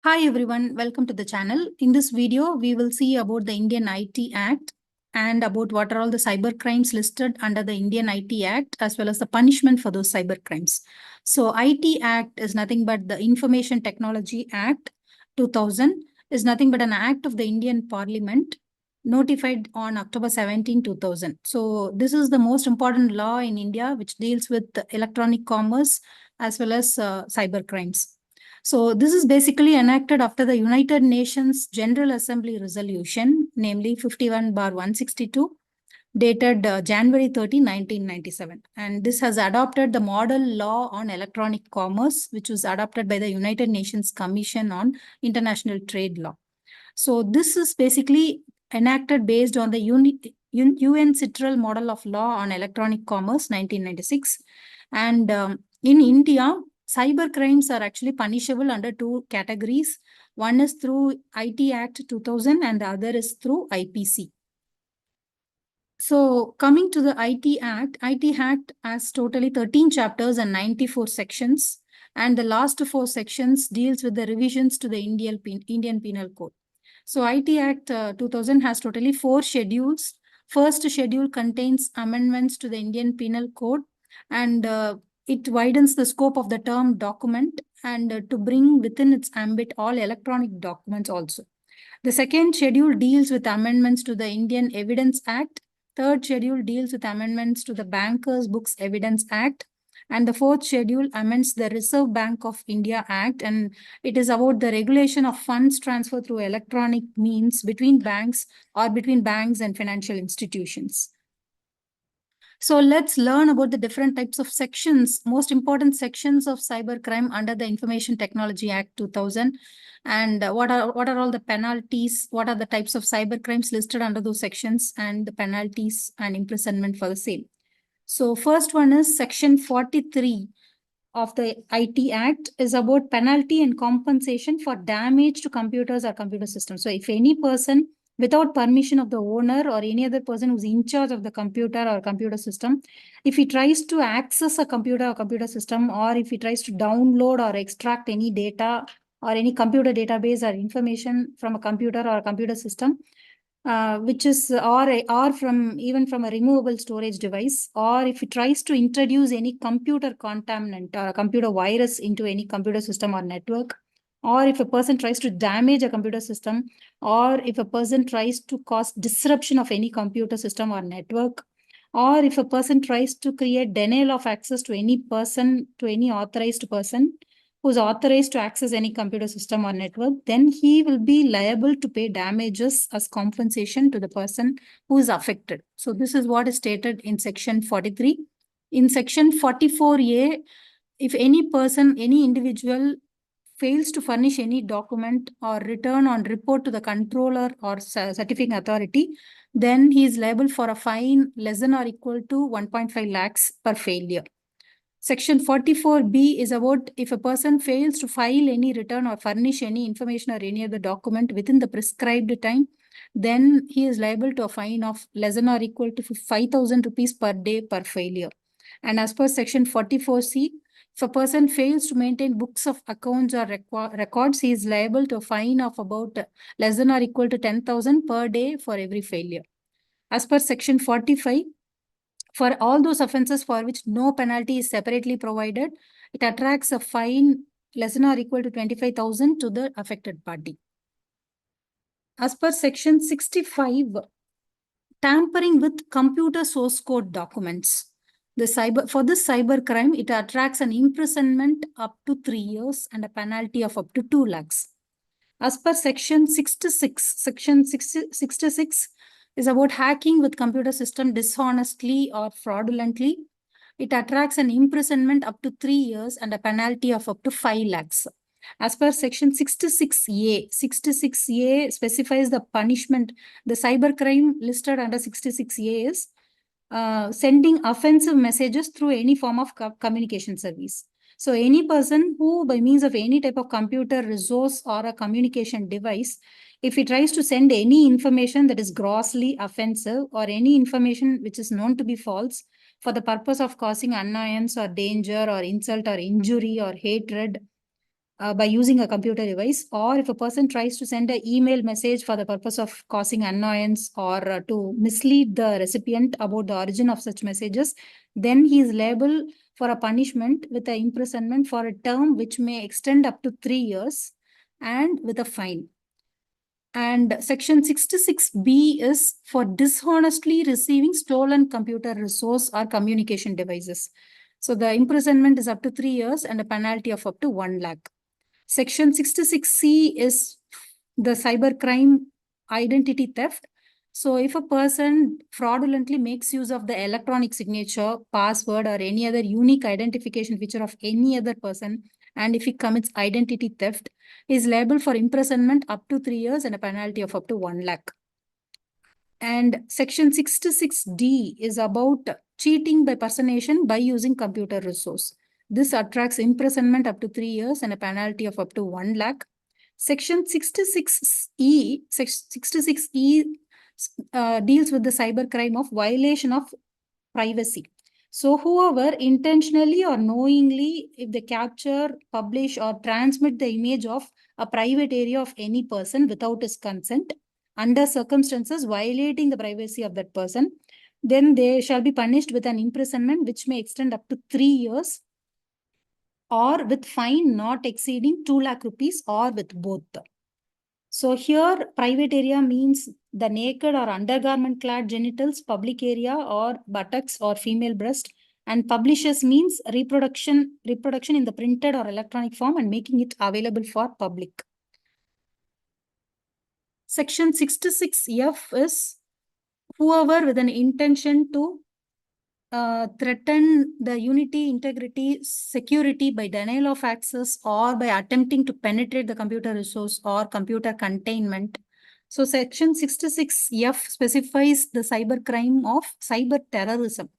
Hi everyone, welcome to the channel. In this video, we will see about the Indian IT Act and about what are all the cyber crimes listed under the Indian IT Act as well as the punishment for those cyber crimes. So IT Act is nothing but the Information Technology Act 2000 is nothing but an act of the Indian Parliament notified on October 17, 2000. So this is the most important law in India which deals with electronic commerce as well as cyber crimes. So this is basically enacted after the United Nations General Assembly resolution, namely 51/162, dated January 30, 1997. And this has adopted the model law on electronic commerce, which was adopted by the United Nations Commission on International Trade Law. So this is basically enacted based on the UN Citral Model of Law on Electronic Commerce, 1996. And in India, cyber crimes are actually punishable under two categories. One is through IT Act 2000 and the other is through IPC. So coming to the IT Act has totally 13 chapters and 94 sections. And the last 4 sections deals with the revisions to the Indian Penal Code. So IT Act 2000 has totally 4 schedules. First schedule contains amendments to the Indian Penal Code, and it widens the scope of the term document and to bring within its ambit all electronic documents also. The second schedule deals with amendments to the Indian Evidence Act. Third schedule deals with amendments to the Bankers Books Evidence Act. And the fourth schedule amends the Reserve Bank of India Act, and it is about the regulation of funds transfer through electronic means between banks or between banks and financial institutions. So let's learn about the different types of sections, most important sections of cybercrime under the Information Technology Act 2000. And what are all the penalties, what are the types of cybercrimes listed under those sections, and the penalties and imprisonment for the same. So first one is section 43 of the IT Act is about penalty and compensation for damage to computers or computer systems. So if any person without permission of the owner or any other person who's in charge of the computer or computer system, if he tries to access a computer or computer system, or if he tries to download or extract any data or any computer database or information from a computer or a computer system, which is or from even from a removable storage device, or if it tries to introduce any computer contaminant or a computer virus into any computer system or network, or if a person tries to damage a computer system, or if a person tries to cause disruption of any computer system or network, or if a person tries to create denial of access to any person, to any authorized person who's authorized to access any computer system or network, then he will be liable to pay damages as compensation to the person who is affected. So this is what is stated in section 43. In section 44A, if any person, any individual fails to furnish any document or return on report to the controller or certifying authority, then he is liable for a fine less than or equal to 1.5 lakhs per failure. Section 44B is about if a person fails to file any return or furnish any information or any other document within the prescribed time, then he is liable to a fine of less than or equal to 5,000 rupees per day per failure. And as per section 44C, if a person fails to maintain books of accounts or records, he is liable to a fine of about less than or equal to 10,000 per day for every failure. As per section 45, for all those offenses for which no penalty is separately provided, it attracts a fine less than or equal to 25,000 to the affected party. As per section 65, tampering with computer source code documents. For this cyber crime, it attracts an imprisonment up to 3 years and a penalty of up to 2 lakhs. As per section 66, section 66 is about hacking with computer system dishonestly or fraudulently. It attracts an imprisonment up to 3 years and a penalty of up to 5 lakhs. As per section 66A, 66A specifies the punishment. The cybercrime listed under 66A is sending offensive messages through any form of communication service. So any person who by means of any type of computer resource or a communication device, if he tries to send any information that is grossly offensive or any information which is known to be false for the purpose of causing annoyance or danger or insult or injury or hatred by using a computer device, or if a person tries to send an email message for the purpose of causing annoyance or to mislead the recipient about the origin of such messages, then he is liable for a punishment with an imprisonment for a term which may extend up to 3 years and with a fine. And section 66B is for dishonestly receiving stolen computer resource or communication devices. So the imprisonment is up to 3 years and a penalty of up to 1 lakh. Section 66C is the cybercrime identity theft. So if a person fraudulently makes use of the electronic signature, password, or any other unique identification feature of any other person, and if he commits identity theft, is liable for imprisonment up to 3 years and a penalty of up to 1 lakh. And section 66D is about cheating by personation by using computer resource. This attracts imprisonment up to 3 years and a penalty of up to 1 lakh. Section 66E deals with the cybercrime of violation of privacy. So whoever intentionally or knowingly, if they capture, publish, or transmit the image of a private area of any person without his consent, under circumstances violating the privacy of that person, then they shall be punished with an imprisonment which may extend up to 3 years or with fine not exceeding 2 lakh rupees or with both. So here private area means the naked or undergarment clad genitals, public area or buttocks or female breast, and publishes means reproduction in the printed or electronic form and making it available for public. Section 66F is whoever with an intention to threaten the unity, integrity, security by denial of access or by attempting to penetrate the computer resource or computer containment. So section 66F specifies the cybercrime of cyber terrorism.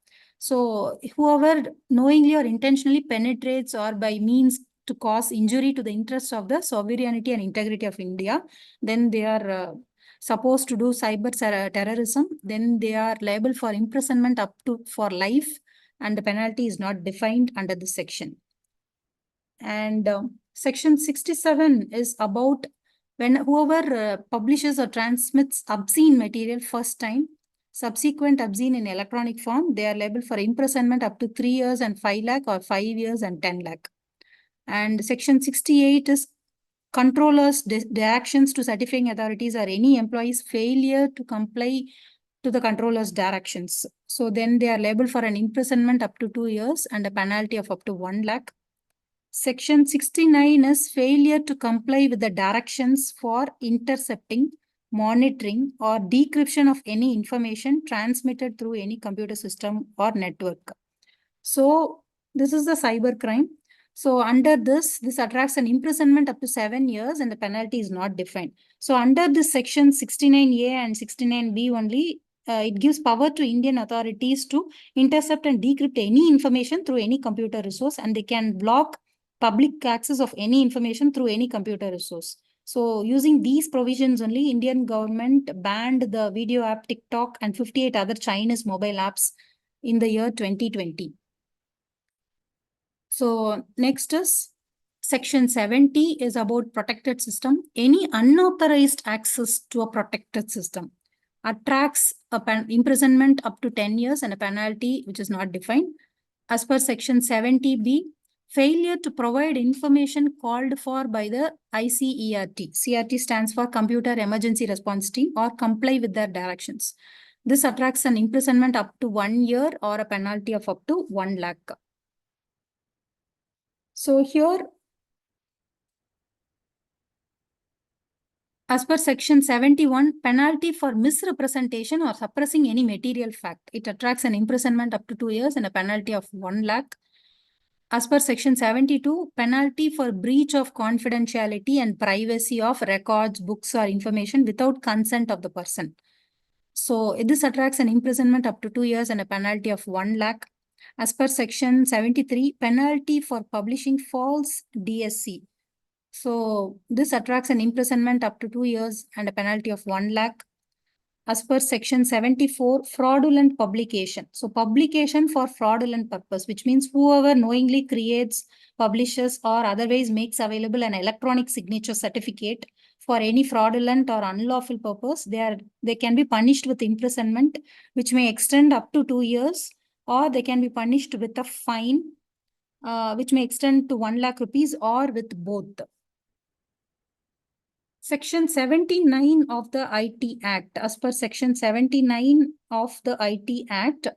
So whoever knowingly or intentionally penetrates or by means to cause injury to the interests of the sovereignty and integrity of India, then they are supposed to do cyber terrorism, then they are liable for imprisonment up to for life, and the penalty is not defined under this section. And section 67 is about when whoever publishes or transmits obscene material first time, subsequent obscene in electronic form, they are liable for imprisonment up to 3 years and 5 lakh or 5 years and 10 lakh. And section 68 is controllers' directions to certifying authorities or any employee's failure to comply to the controller's directions. So then they are liable for an imprisonment up to 2 years and a penalty of up to 1 lakh. Section 69 is failure to comply with the directions for intercepting, monitoring, or decryption of any information transmitted through any computer system or network. So this is the cybercrime. So under this attracts an imprisonment up to 7 years and the penalty is not defined. So under this section 69A and 69B only, it gives power to Indian authorities to intercept and decrypt any information through any computer resource, and they can block public access of any information through any computer resource. So using these provisions only, Indian government banned the video app TikTok and 58 other Chinese mobile apps in the year 2020. So next is section 70 is about protected system. Any unauthorized access to a protected system attracts imprisonment up to 10 years and a penalty which is not defined. As per section 70B, failure to provide information called for by the ICERT. CRT stands for Computer Emergency Response Team, or comply with their directions. This attracts an imprisonment up to 1 year or a penalty of up to 1 lakh. So here, as per section 71, penalty for misrepresentation or suppressing any material fact, it attracts an imprisonment up to 2 years and a penalty of 1 lakh. As per section 72, penalty for breach of confidentiality and privacy of records, books, or information without consent of the person. So this attracts an imprisonment up to 2 years and a penalty of 1 lakh. As per section 73, penalty for publishing false DSC. So this attracts an imprisonment up to 2 years and a penalty of 1 lakh. as per section 74, fraudulent publication. So publication for fraudulent purpose, which means whoever knowingly creates, publishes, or otherwise makes available an electronic signature certificate for any fraudulent or unlawful purpose, they can be punished with imprisonment, which may extend up to 2 years, or they can be punished with a fine, which may extend to 1 lakh rupees, or with both. Section 79 of the IT Act. As per Section 79 of the IT Act,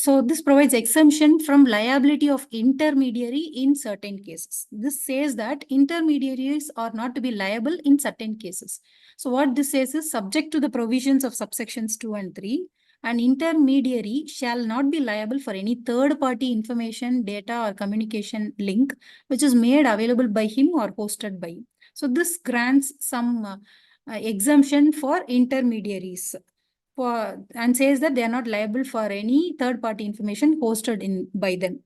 so this provides exemption from liability of intermediary in certain cases. This says that intermediaries are not to be liable in certain cases. So what this says is, subject to the provisions of subsections 2 and 3, an intermediary shall not be liable for any third-party information, data, or communication link which is made available by him or hosted by him. So this grants some exemption for intermediaries and says that they are not liable for any third-party information hosted by them.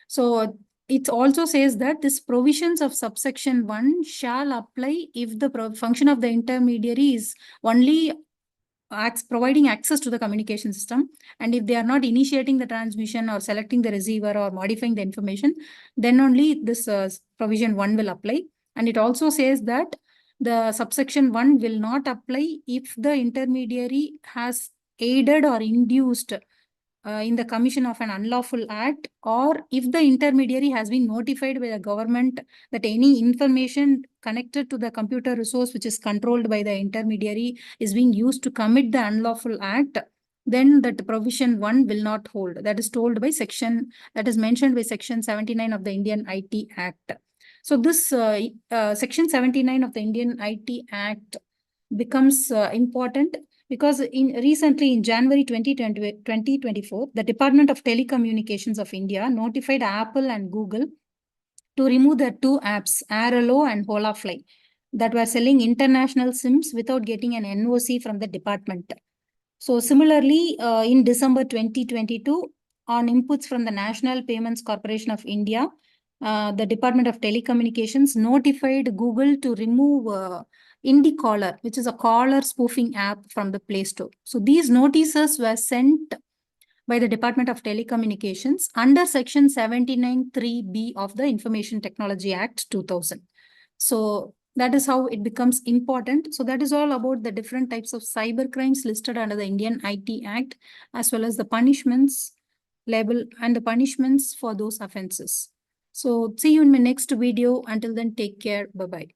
So it also says that this provisions of subsection 1 shall apply if the function of the intermediary is only providing access to the communication system, and if they are not initiating the transmission or selecting the receiver or modifying the information, then only this provision 1 will apply. And it also says that the subsection 1 will not apply if the intermediary has aided or induced in the commission of an unlawful act, or if the intermediary has been notified by the government that any information connected to the computer resource which is controlled by the intermediary is being used to commit the unlawful act, then that provision 1 will not hold. That is told by that is mentioned by Section 79 of the Indian IT Act. So this Section 79 of the Indian IT Act becomes important because recently in January 2024, the Department of Telecommunications of India notified Apple and Google to remove the 2 apps, Airalo and Holafly, that were selling international SIMs without getting an NOC from the department. So similarly, in December 2022, on inputs from the National Payments Corporation of India, the Department of Telecommunications notified Google to remove IndiCaller, which is a caller spoofing app from the Play Store. So these notices were sent by the Department of Telecommunications under Section 79(3)(b) of the Information Technology Act 2000. So that is how it becomes important. So that is all about the different types of cyber crimes listed under the Indian IT Act, as well as the punishments label and the punishments for those offenses. So see you in my next video. Until then, take care. Bye-bye.